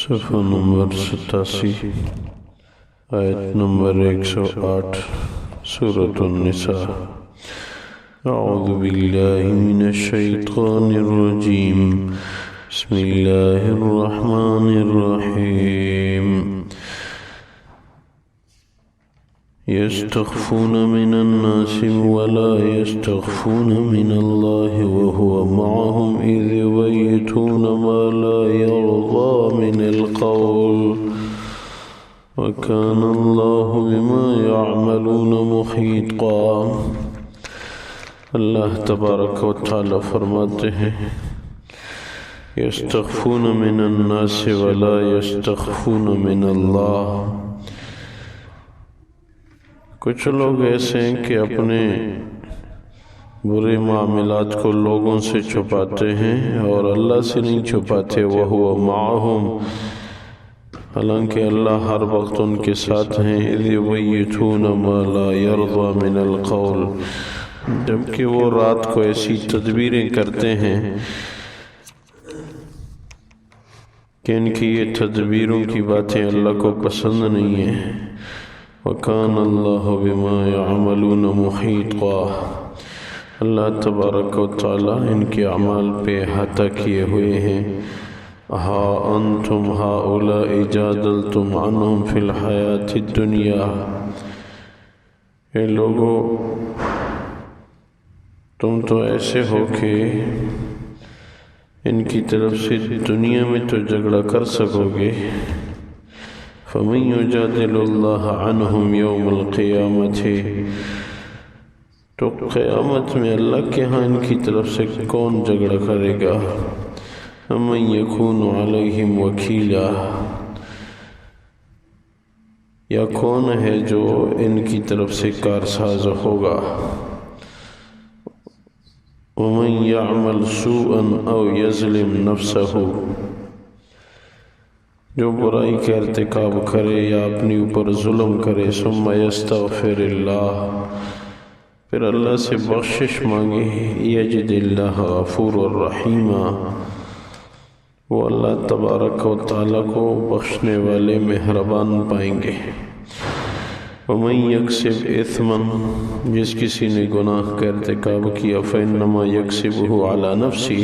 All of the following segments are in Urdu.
صفحہ نمبر 87 آیت نمبر 108 سورة النساء۔ اعوذ باللہ من الشیطان الرجیم، بسم اللہ الرحمن الرحیم۔ يستخفون من الناس ولا يستخفون من الله وهو معهم إذ يبيتون ما لا يرضى من القول وكان الله بما يعملون محيطا۔ اللہ تبارک و تعالی فرماتے ہیں يستخفون من الناس ولا يستخفون من الله۔ کچھ لوگ ایسے ہیں کہ اپنے برے معاملات کو لوگوں سے چھپاتے ہیں اور اللہ سے نہیں چھپاتے۔ وَهُوَ مَعَهُمْ، حالانکہ اللہ ہر وقت ان کے ساتھ ہیں۔ إِذْ يُبَيِّتُونَ مَا لَا يَرْضَى مِنَ الْقَوْلِ، جبکہ وہ رات کو ایسی تدبیریں کرتے ہیں کہ ان کی یہ تدبیروں کی باتیں اللہ کو پسند نہیں ہیں۔ وَكَانَ اللَّهُ بِمَا يَعْمَلُونَ مُحِيطًا، اللہ تبارک و تعالی ان کے اعمال پہ احاطہ کیے ہوئے ہیں۔ ہَا أَنْتُمْ هَؤُلَاءِ جَادَلْتُمْ عَنْهُمْ فِي الْحَيَاةِ الدُّنْيَا، اے لوگو تم تو ایسے ہو کہ ان کی طرف سے دنیا میں تو جھگڑا کر سکو گے۔ فَمَن يُجَادِلُ اللَّهَ عَنْهُمْ يَوْمَ الْقِيَامَةِ، تو قیامت میں اللہ کے ہاں ان کی طرف سے کون جھگڑا کرے گا؟ أَمَن يَكُونُ عَلَيْهِمْ وَكِيلًا، یا کون ہے جو ان کی طرف سے کارساز ہوگا؟ وَمَن يَعْمَلْ سُوءًا أَوْ يَظْلِمْ نَفْسَهُ، جو برائی کا ارتکاب کرے یا اپنی اوپر ظلم کرے، ثم یستغفر اللہ، پھر اللہ سے بخشش مانگے، یجد اللہ غفور الرحیم، وہ اللہ تبارک و تعالی کو بخشنے والے مہربان پائیں گے۔ ومن یکسب اثما، جس کسی نے گناہ کا ارتکاب کیا، فانما یکسبہ علی نفسہ،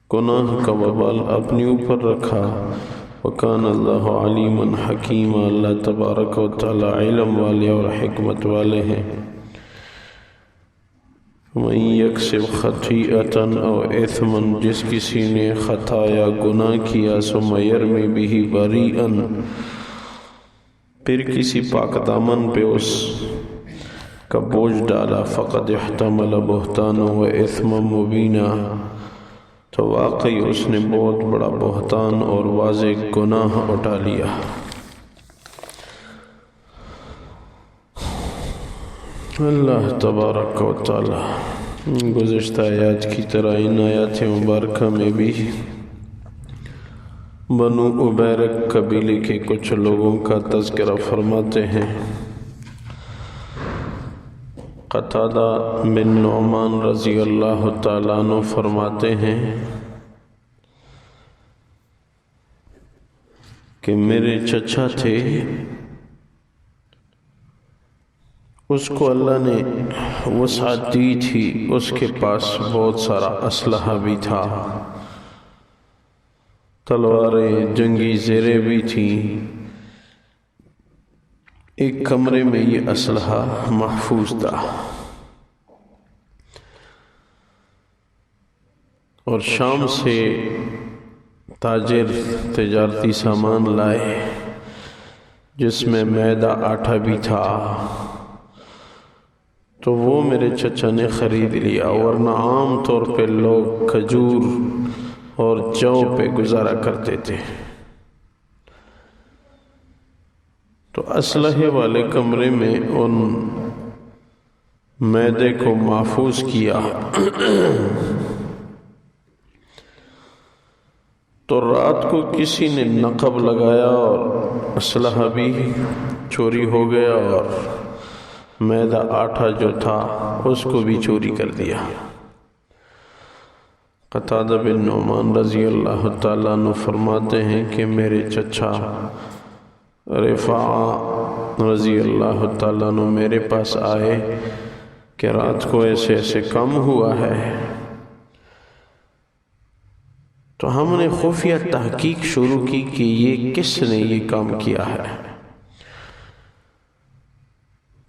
گناہ کا وبال اپنی اوپر رکھا۔ وَكَانَ اللَّهُ عَلِيمًا حَكِيمًا، اللہ تبارک و تعالی علم والے اور حکمت والے ہیں۔ وَمَن يَكْسِبْ خَطِيئَةً أَوْ إِثْمًا، جس کسی نے خطا یا گناہ کیا، ثُمَّ يَرْمِ بِهِ بَرِيئًا، پھر کسی پاک دامن پہ اس کا بوجھ ڈالا، فَقَدْ احْتَمَلَ بُهْتَانًا وَإِثْمًا مُبِينًا، تو واقعی اس نے بہت بڑا بہتان اور واضح گناہ اٹھا لیا۔ اللہ تبارک و تعالی گزشتہ آیات کی طرح ان آیات مبارکہ میں بھی بنو عبیرک قبیلے کے کچھ لوگوں کا تذکرہ فرماتے ہیں۔ قتادہ بن نعمان رضی اللہ تعالیٰ عنہ فرماتے ہیں کہ میرے چچا تھے، اس کو اللہ نے وسعت دی تھی، اس کے پاس بہت سارا اسلحہ بھی تھا، تلواریں، جنگی زیریں بھی تھیں۔ ایک کمرے میں یہ اسلحہ محفوظ تھا، اور شام سے تاجر تجارتی سامان لائے جس میں میدہ آٹا بھی تھا، تو وہ میرے چچا نے خرید لیا، ورنہ عام طور پہ لوگ کھجور اور جو پہ گزارا کرتے تھے۔ تو اسلحے والے کمرے میں ان میدے کو محفوظ کیا، تو رات کو کسی نے نقب لگایا اور اسلحہ بھی چوری ہو گیا، اور میدہ آٹا جو تھا اس کو بھی چوری کر دیا۔ قتادہ بن نعمان رضی اللہ تعالیٰ عنہ فرماتے ہیں کہ میرے چچا رفاعہ رضی اللہ تعالیٰ عنہ میرے پاس آئے کہ رات کو ایسے ایسے کم ہوا ہے، تو ہم نے خفیہ تحقیق شروع کی کہ یہ کس نے یہ کام کیا ہے،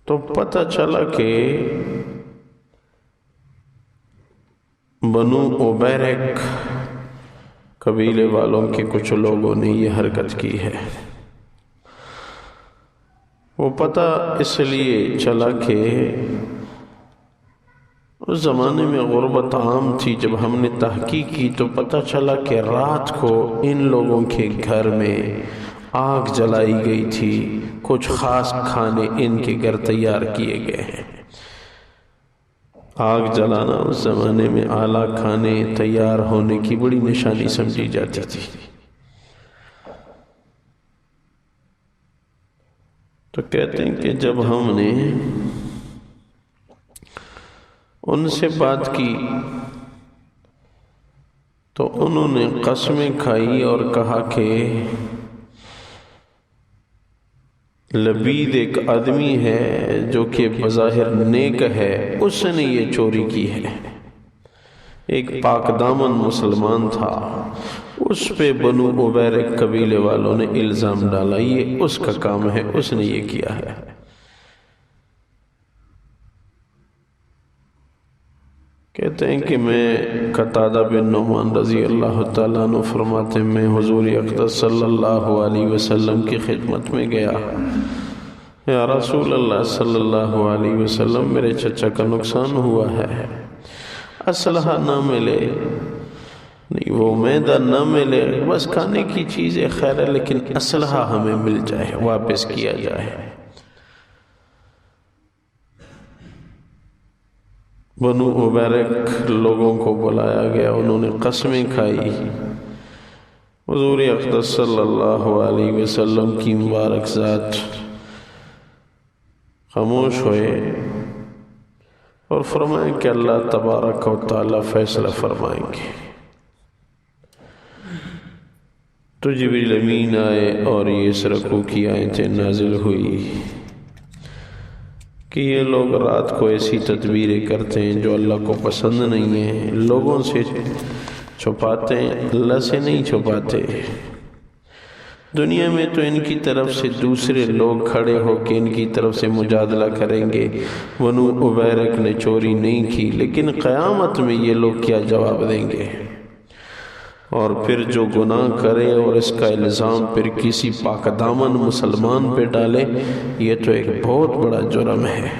تو پتہ چلا کہ بنو عبیرک قبیلے والوں کے کچھ لوگوں نے یہ حرکت کی ہے۔ وہ پتہ اس لیے چلا کہ اس زمانے میں غربت عام تھی۔ جب ہم نے تحقیق کی تو پتہ چلا کہ رات کو ان لوگوں کے گھر میں آگ جلائی گئی تھی، کچھ خاص کھانے ان کے گھر تیار کیے گئے ہیں۔ آگ جلانا اس زمانے میں اعلیٰ کھانے تیار ہونے کی بڑی نشانی سمجھی جاتی تھی۔ تو کہتے ہیں کہ جب ہم نے ان سے بات کی تو انہوں نے قسمیں کھائی اور کہا کہ لبید ایک آدمی ہے جو کہ بظاہر نیک ہے، اس نے یہ چوری کی ہے۔ ایک پاک دامن مسلمان تھا، اس پہ بنو عبیرک قبیلے والوں نے الزام ڈالا، یہ اس کا کام ہے، اس نے یہ کیا ہے۔ کہتے ہیں کہ میں قتادہ بن نعمان رضی اللہ تعالیٰ عنہ فرماتے ہیں میں حضور اقدس صلی اللہ علیہ وسلم کی خدمت میں گیا، یا رسول اللہ صلی اللہ علیہ وسلم میرے چچا کا نقصان ہوا ہے، اسلحہ نہ ملے، نہیں وہ میدہ نہ ملے، بس کھانے کی چیزیں خیر ہے لیکن اسلحہ ہمیں مل جائے، واپس کیا جائے۔ بنو عبیرک لوگوں کو بلایا گیا، انہوں نے قسمیں کھائی، حضور اقدس صلی اللہ علیہ وسلم کی مبارک ذات خاموش ہوئے اور فرمائیں کہ اللہ تبارک و تعالی فیصلہ فرمائیں گے۔ تو جبریل امین آئے اور یہ اس رکوع کی آیتیں نازل ہوئی کہ یہ لوگ رات کو ایسی تدبیریں کرتے ہیں جو اللہ کو پسند نہیں ہیں، لوگوں سے چھپاتے ہیں، اللہ سے نہیں چھپاتے۔ دنیا میں تو ان کی طرف سے دوسرے لوگ کھڑے ہو کے ان کی طرف سے مجادلہ کریں گے، بنو عبیرک نے چوری نہیں کی، لیکن قیامت میں یہ لوگ کیا جواب دیں گے؟ اور پھر جو گناہ کرے اور اس کا الزام پھر کسی پاک دامن مسلمان پہ ڈالے، یہ تو ایک بہت بڑا جرم ہے۔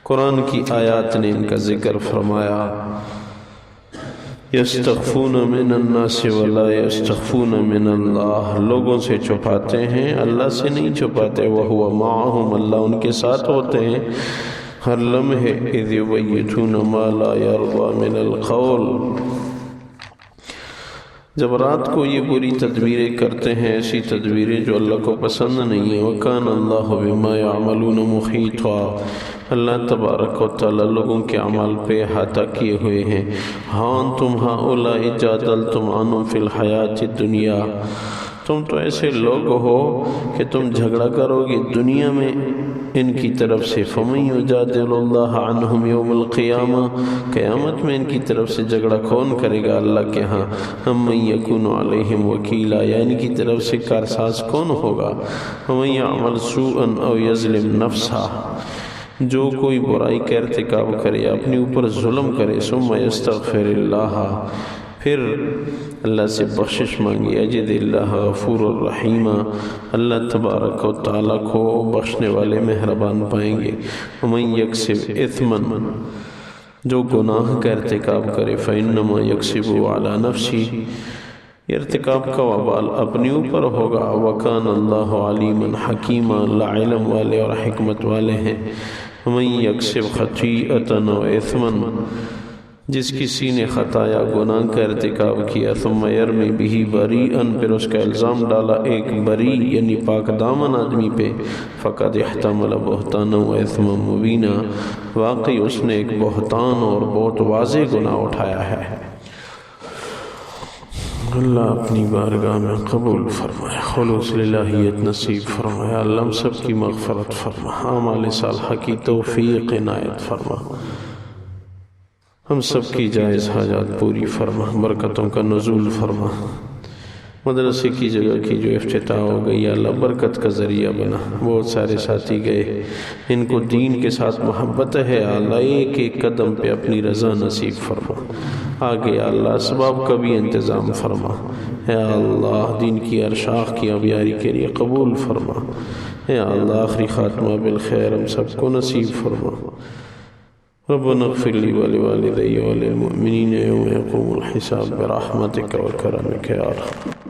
قرآن کی آیات نے ان کا ذکر فرمایا، یستخفون من الناس ولا یستخفون من اللہ، لوگوں سے چھپاتے ہیں، اللہ سے نہیں چھپاتے۔ وہو معہم، اللہ ان کے ساتھ ہوتے ہیں ہر لمحے، اذ یبیتون ما لا یرضی من القول، جب رات کو یہ بری تدبیریں کرتے ہیں، ایسی تدبیریں جو اللہ کو پسند نہیں ہیں۔ وَكَانَ اللَّهُ بِمَا يَعْمَلُونَ مُحِيطًا، اللہ تبارک و تعالی لوگوں کے اعمال پہ احاطہ کیے ہوئے ہیں۔ ہاں تم هَؤُلَاءِ جَادَلْتُمْ عَنْهُمْ فِي الْحَيَاةِ الدُّنْيَا، تم تو ایسے لوگ ہو کہ تم جھگڑا کرو گے دنیا میں ان کی طرف سے، فَمَن يُجَادِلُ اللَّهَ عَنْهُمْ يَوْمَ الْقِيَامَةِ، قیامت میں ان کی طرف سے جھگڑا کون کرے گا اللہ کے ہاں؟ أَمَّن يَكُونُ عَلَيْهِمْ وَكِيلًا، یا ان کی طرف سے کارساز کون ہوگا؟ وَمَن يَعْمَلْ سُوءًا أَوْ يَظْلِمْ نَفْسَهُ، جو کوئی برائی کا ارتکاب کرے، اپنے اوپر ظلم کرے، ثُمَّ يَسْتَغْفِرِ اللَّهَ، پھر اللہ سے بخشش مانگی، اجد اللہ غفور الرحیم، اللہ تبارک و تعالیٰ کو بخشنے والے مہربان پائیں گے۔ ومن یکسب اثما، جو گناہ کا ارتکاب کرے، فإنما یکسب علی نفسی، ارتکاب کا وبال اپنے اوپر ہوگا۔ وکان اللہ علیما حکیما، اللہ علم والے اور حکمت والے ہیں۔ ومن یکسب خطیئۃ و اثما، جس کسی نے خطا یا گناہ کا ارتکاب کیا، ثم یرمی بہ بریئا، پھر اس کا الزام ڈالا ایک بری یعنی پاک دامن آدمی پہ، فقد احتمل بہتانا و اثما مبینا، واقعی اس نے ایک بہتان اور بہت واضح گناہ اٹھایا ہے۔ اللہ اپنی بارگاہ میں قبول فرمائے، خلوص الہیت نصیب فرمائے، اللہ ہم سب کی مغفرت فرما، اعمال صالحہ کی توفیق عنایت فرما، ہم سب کی جائز حاجات پوری فرما، برکتوں کا نزول فرما، مدرسے کی جگہ کی جو افتتاح ہو گئی اللہ برکت کا ذریعہ بنا، بہت سارے ساتھی گئے ان کو دین کے ساتھ محبت ہے اللہ، ایک ایک قدم پہ اپنی رضا نصیب فرما، آگے اللہ اسباب کا بھی انتظام فرما، اے اللہ دین کی ارشاق کی ابیاری کے لیے قبول فرما، اے اللہ آخری خاتمہ بالخیر ہم سب کو نصیب فرما، ربنا اغفر لي ولوالدي وللمؤمنين يوم يقوم الحساب برحمتك وكرمك يا رب.